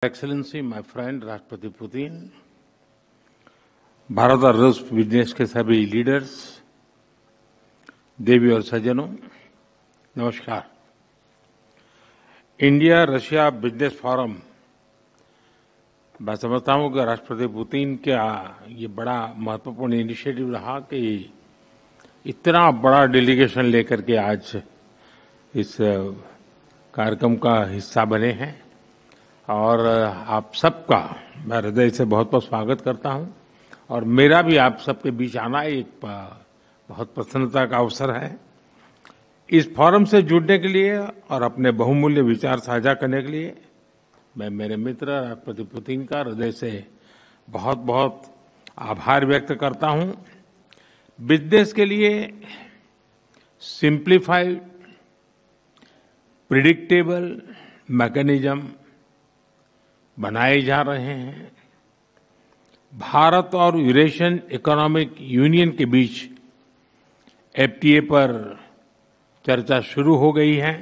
Excellency my friend राष्ट्रपति Putin, Bharat और रूस बिजनेस के सभी लीडर्स, देवी और सज्जनों, नमस्कार। इंडिया रशिया बिजनेस फोरम, मैं समझता हूं कि राष्ट्रपति पुतिन का ये बड़ा महत्वपूर्ण इनिशिएटिव रहा कि इतना बड़ा डेलीगेशन लेकर के आज इस कार्यक्रम का हिस्सा बने हैं और आप सबका मैं हृदय से बहुत बहुत स्वागत करता हूं। और मेरा भी आप सबके बीच आना एक बहुत प्रसन्नता का अवसर है। इस फोरम से जुड़ने के लिए और अपने बहुमूल्य विचार साझा करने के लिए मैं मेरे मित्र राष्ट्रपति पुतिन का हृदय से बहुत बहुत आभार व्यक्त करता हूं। बिजनेस के लिए सिंप्लीफाइड, प्रिडिक्टेबल मैकेनिज्म बनाए जा रहे हैं। भारत और यूरेशियन इकोनॉमिक यूनियन के बीच एफटीए पर चर्चा शुरू हो गई है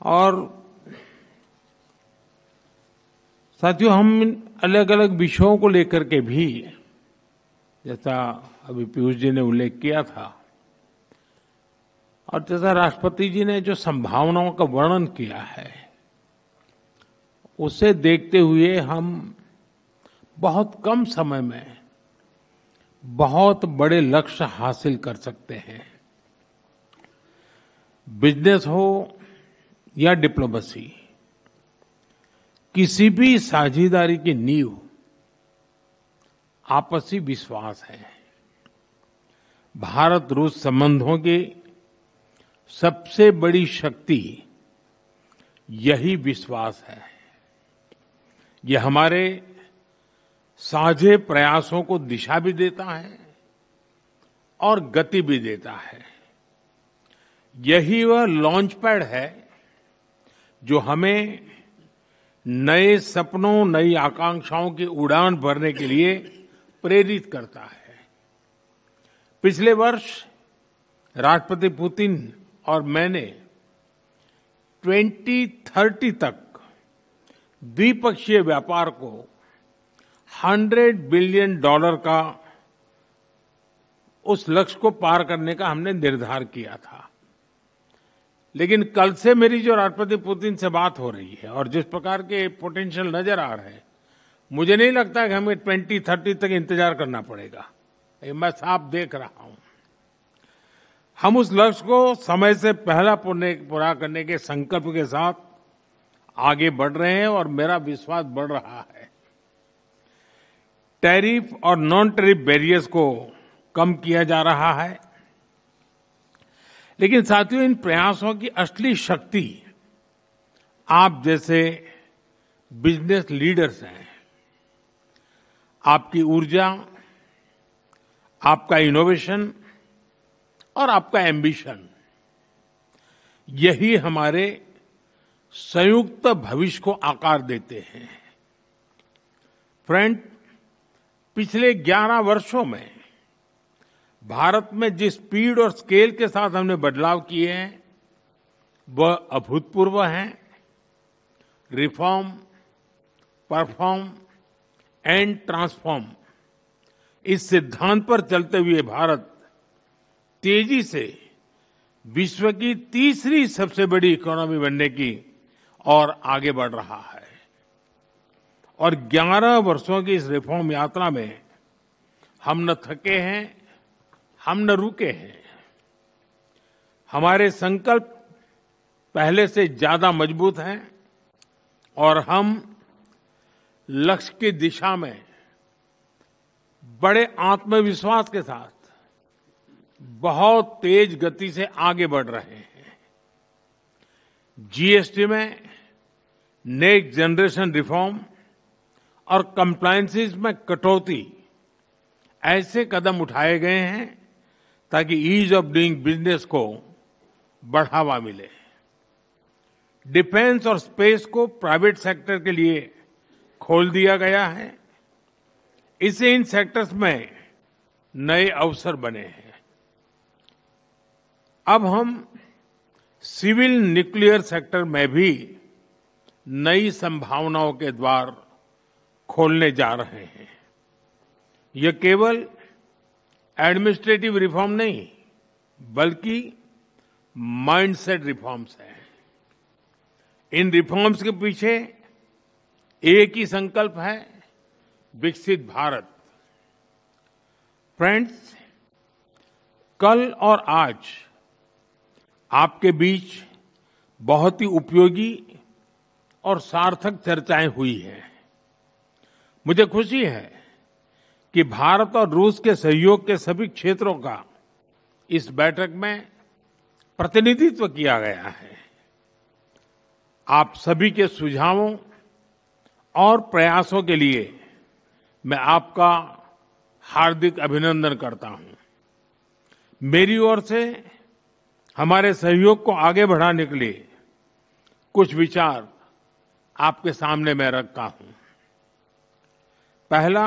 और साथियों, हम अलग अलग विषयों को लेकर के भी, जैसा अभी पीयूष जी ने उल्लेख किया था और जैसा राष्ट्रपति जी ने जो संभावनाओं का वर्णन किया है, उसे देखते हुए हम बहुत कम समय में बहुत बड़े लक्ष्य हासिल कर सकते हैं। बिजनेस हो या डिप्लोमेसी, किसी भी साझेदारी की नींव आपसी विश्वास है। भारत रूस संबंधों की सबसे बड़ी शक्ति यही विश्वास है। यह हमारे साझे प्रयासों को दिशा भी देता है और गति भी देता है। यही वह लॉन्च पैड है जो हमें नए सपनों, नई आकांक्षाओं की उड़ान भरने के लिए प्रेरित करता है। पिछले वर्ष राष्ट्रपति पुतिन और मैंने 2030 तक द्विपक्षीय व्यापार को $100 बिलियन का उस लक्ष्य को पार करने का हमने निर्धार किया था। लेकिन कल से मेरी जो राष्ट्रपति पुतिन से बात हो रही है और जिस प्रकार के पोटेंशियल नजर आ रहे हैं, मुझे नहीं लगता कि हमें 2030 तक इंतजार करना पड़ेगा। मैं साफ देख रहा हूं। हम उस लक्ष्य को समय से पहला पूरा करने के संकल्प के साथ आगे बढ़ रहे हैं और मेरा विश्वास बढ़ रहा है। टैरिफ और नॉन टैरिफ बैरियर्स को कम किया जा रहा है, लेकिन साथियों, इन प्रयासों की असली शक्ति आप जैसे बिजनेस लीडर्स हैं। आपकी ऊर्जा, आपका इनोवेशन और आपका एम्बिशन, यही हमारे संयुक्त भविष्य को आकार देते हैं। फ्रेंड, पिछले 11 वर्षों में भारत में जिस स्पीड और स्केल के साथ हमने बदलाव किए हैं, वह अभूतपूर्व हैं। रिफॉर्म, परफॉर्म एंड ट्रांसफॉर्म, इस सिद्धांत पर चलते हुए भारत तेजी से विश्व की तीसरी सबसे बड़ी इकोनॉमी बनने की और आगे बढ़ रहा है। और 11 वर्षों की इस रिफॉर्म यात्रा में हम न थके हैं, हम न रुके हैं। हमारे संकल्प पहले से ज्यादा मजबूत हैं और हम लक्ष्य की दिशा में बड़े आत्मविश्वास के साथ बहुत तेज गति से आगे बढ़ रहे हैं। जीएसटी में नेक्स्ट जनरेशन रिफॉर्म और कंप्लायंसेस में कटौती, ऐसे कदम उठाए गए हैं ताकि ईज ऑफ डूइंग बिजनेस को बढ़ावा मिले। डिफेंस और स्पेस को प्राइवेट सेक्टर के लिए खोल दिया गया है। इससे इन सेक्टर्स में नए अवसर बने हैं। अब हम सिविल न्यूक्लियर सेक्टर में भी नई संभावनाओं के द्वार खोलने जा रहे हैं। ये केवल एडमिनिस्ट्रेटिव रिफॉर्म नहीं, बल्कि माइंडसेट रिफॉर्म्स हैं। इन रिफॉर्म्स के पीछे एक ही संकल्प है, विकसित भारत। फ्रेंड्स, कल और आज आपके बीच बहुत ही उपयोगी और सार्थक चर्चाएं हुई हैं। मुझे खुशी है कि भारत और रूस के सहयोग के सभी क्षेत्रों का इस बैठक में प्रतिनिधित्व किया गया है। आप सभी के सुझावों और प्रयासों के लिए मैं आपका हार्दिक अभिनंदन करता हूं। मेरी ओर से हमारे सहयोग को आगे बढ़ाने के लिए कुछ विचार आपके सामने मैं रखता हूं। पहला,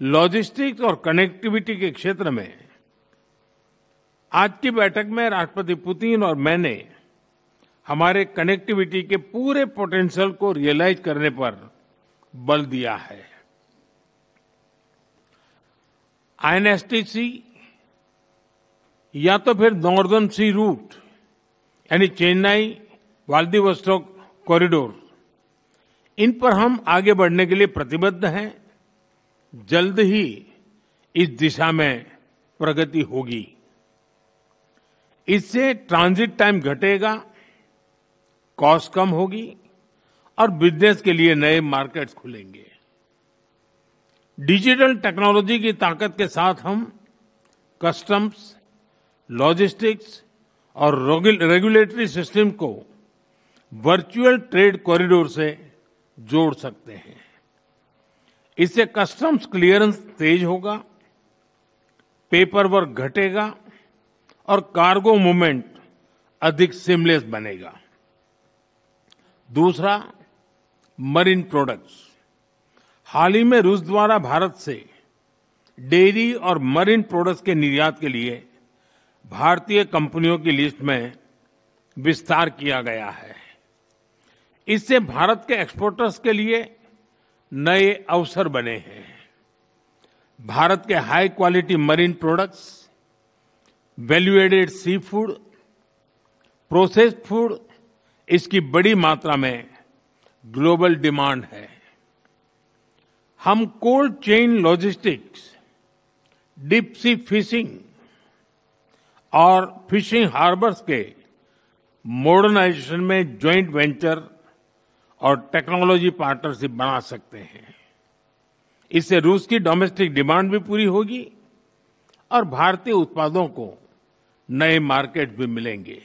लॉजिस्टिक्स और कनेक्टिविटी के क्षेत्र में आज की बैठक में राष्ट्रपति पुतिन और मैंने हमारे कनेक्टिविटी के पूरे पोटेंशियल को रियलाइज करने पर बल दिया है। आईएनएसटीसी या तो फिर नॉर्दर्न सी रूट यानी चेन्नई व्लादिवोस्तोक कॉरिडोर, इन पर हम आगे बढ़ने के लिए प्रतिबद्ध हैं। जल्द ही इस दिशा में प्रगति होगी। इससे ट्रांजिट टाइम घटेगा, कॉस्ट कम होगी और बिजनेस के लिए नए मार्केट्स खुलेंगे। डिजिटल टेक्नोलॉजी की ताकत के साथ हम कस्टम्स, लॉजिस्टिक्स और रेगुलेटरी सिस्टम को वर्चुअल ट्रेड कॉरिडोर से जोड़ सकते हैं। इससे कस्टम्स क्लियरेंस तेज होगा, पेपर वर्क घटेगा और कार्गो मूवमेंट अधिक सीमलेस बनेगा। दूसरा, मरीन प्रोडक्ट्स। हाल ही में रूस द्वारा भारत से डेयरी और मरीन प्रोडक्ट्स के निर्यात के लिए भारतीय कंपनियों की लिस्ट में विस्तार किया गया है। इससे भारत के एक्सपोर्टर्स के लिए नए अवसर बने हैं। भारत के high quality marine products, value added seafood, processed food, इसकी बड़ी मात्रा में ग्लोबल डिमांड है। हम cold chain logistics, deep sea fishing और फिशिंग हार्बर्स के मॉडर्नाइजेशन में ज्वाइंट वेंचर और टेक्नोलॉजी पार्टनरशिप बना सकते हैं। इससे रूस की डोमेस्टिक डिमांड भी पूरी होगी और भारतीय उत्पादों को नए मार्केट भी मिलेंगे।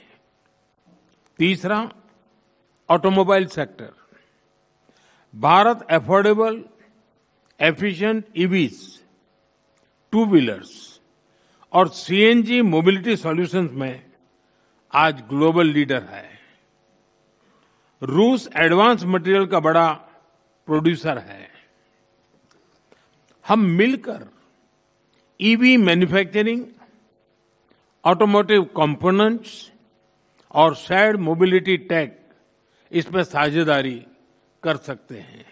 तीसरा, automobile sector. Bharat affordable, efficient EVs, two wheelers और सीएनजी मोबिलिटी सॉल्यूशंस में आज ग्लोबल लीडर है। रूस एडवांस मटेरियल का बड़ा प्रोड्यूसर है। हम मिलकर ईवी मैन्युफैक्चरिंग, ऑटोमोटिव कंपोनेंट्स और शेयर्ड मोबिलिटी टेक, इसमें साझेदारी कर सकते हैं।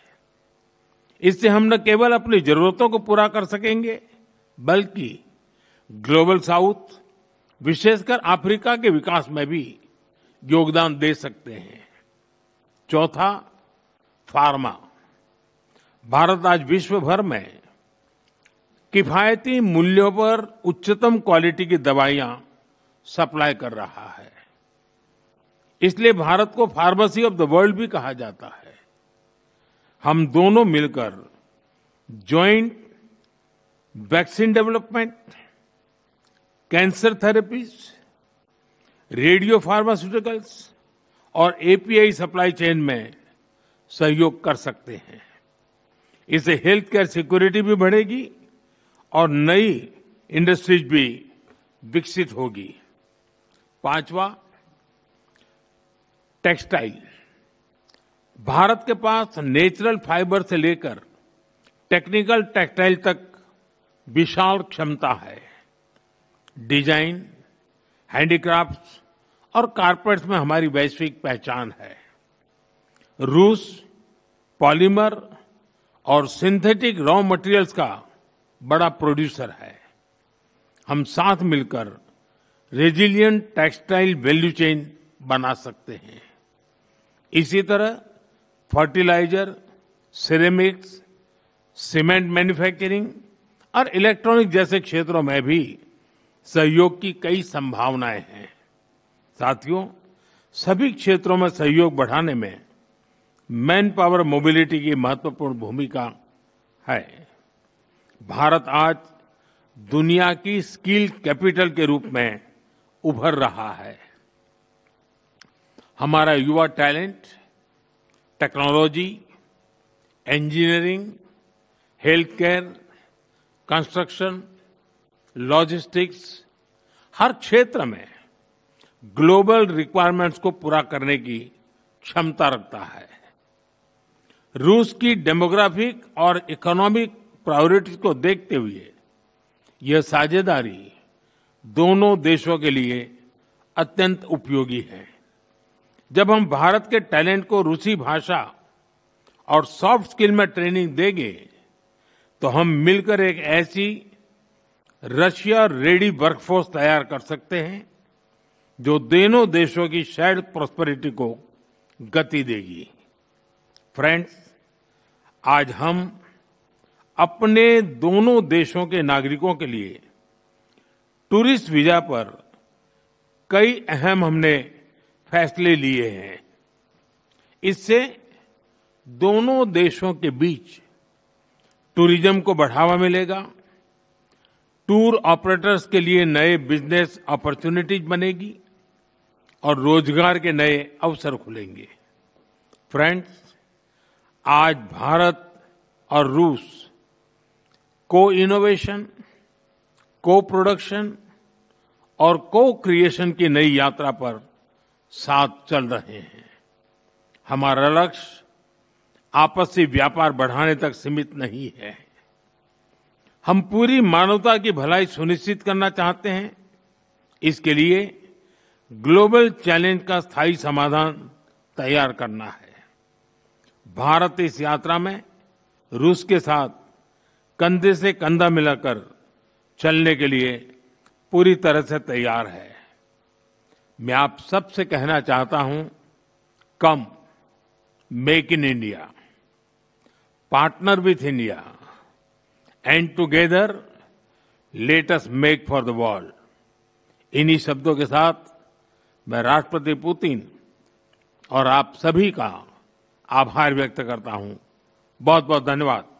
इससे हम न केवल अपनी जरूरतों को पूरा कर सकेंगे, बल्कि ग्लोबल साउथ, विशेषकर अफ्रीका के विकास में भी योगदान दे सकते हैं। चौथा, फार्मा। भारत आज विश्व भर में किफायती मूल्यों पर उच्चतम क्वालिटी की दवाइयां सप्लाई कर रहा है। इसलिए भारत को फार्मेसी ऑफ द वर्ल्ड भी कहा जाता है। हम दोनों मिलकर joint vaccine development, cancer therapies, radio pharmaceuticals और एपीआई सप्लाई चेन में सहयोग कर सकते हैं। इससे हेल्थ केयर सिक्योरिटी भी बढ़ेगी और नई इंडस्ट्रीज भी विकसित होगी। पांचवा, टेक्सटाइल। भारत के पास नेचुरल फाइबर से लेकर टेक्निकल टेक्सटाइल तक विशाल क्षमता है। डिजाइन, हैंडीक्राफ्ट्स और कारपेट्स में हमारी वैश्विक पहचान है। रूस पॉलीमर और सिंथेटिक रॉ मटेरियल्स का बड़ा प्रोड्यूसर है। हम साथ मिलकर रेजिलिएंट टेक्सटाइल वैल्यू चेन बना सकते हैं। इसी तरह फर्टिलाइजर, सिरेमिक्स, सीमेंट मैन्युफैक्चरिंग और इलेक्ट्रॉनिक जैसे क्षेत्रों में भी सहयोग की कई संभावनाएं हैं। साथियों, सभी क्षेत्रों में सहयोग बढ़ाने में मैन पावर मोबिलिटी की महत्वपूर्ण भूमिका है। भारत आज दुनिया की स्किल कैपिटल के रूप में उभर रहा है। हमारा युवा talent technology, engineering, health care, construction, logistics हर क्षेत्र में ग्लोबल रिक्वायरमेंट्स को पूरा करने की क्षमता रखता है। रूस की डेमोग्राफिक और इकोनॉमिक प्रायोरिटीज को देखते हुए यह साझेदारी दोनों देशों के लिए अत्यंत उपयोगी है। जब हम भारत के टैलेंट को रूसी भाषा और सॉफ्ट स्किल में ट्रेनिंग देंगे तो हम मिलकर एक ऐसी रशिया रेडी वर्कफोर्स तैयार कर सकते हैं जो दोनों देशों की शेयर्ड प्रॉस्पेरिटी को गति देगी। फ्रेंड्स, आज हम अपने दोनों देशों के नागरिकों के लिए टूरिस्ट वीजा पर कई अहम हमने फैसले लिए हैं। इससे दोनों देशों के बीच टूरिज्म को बढ़ावा मिलेगा, टूर ऑपरेटर्स के लिए नए बिजनेस अपॉर्चुनिटीज बनेगी और रोजगार के नए अवसर खुलेंगे। फ्रेंड्स, आज भारत और रूस को इनोवेशन, को प्रोडक्शन और को क्रिएशन की नई यात्रा पर साथ चल रहे हैं। हमारा लक्ष्य आपसी व्यापार बढ़ाने तक सीमित नहीं है। हम पूरी मानवता की भलाई सुनिश्चित करना चाहते हैं। इसके लिए ग्लोबल चैलेंज का स्थायी समाधान तैयार करना है। भारत इस यात्रा में रूस के साथ कंधे से कंधा मिलाकर चलने के लिए पूरी तरह से तैयार है। मैं आप सबसे कहना चाहता हूं, कम make in India, partner with India and together let us make for the world. इन्हीं शब्दों के साथ मैं राष्ट्रपति पुतिन और आप सभी का आभार व्यक्त करता हूं। बहुत बहुत धन्यवाद।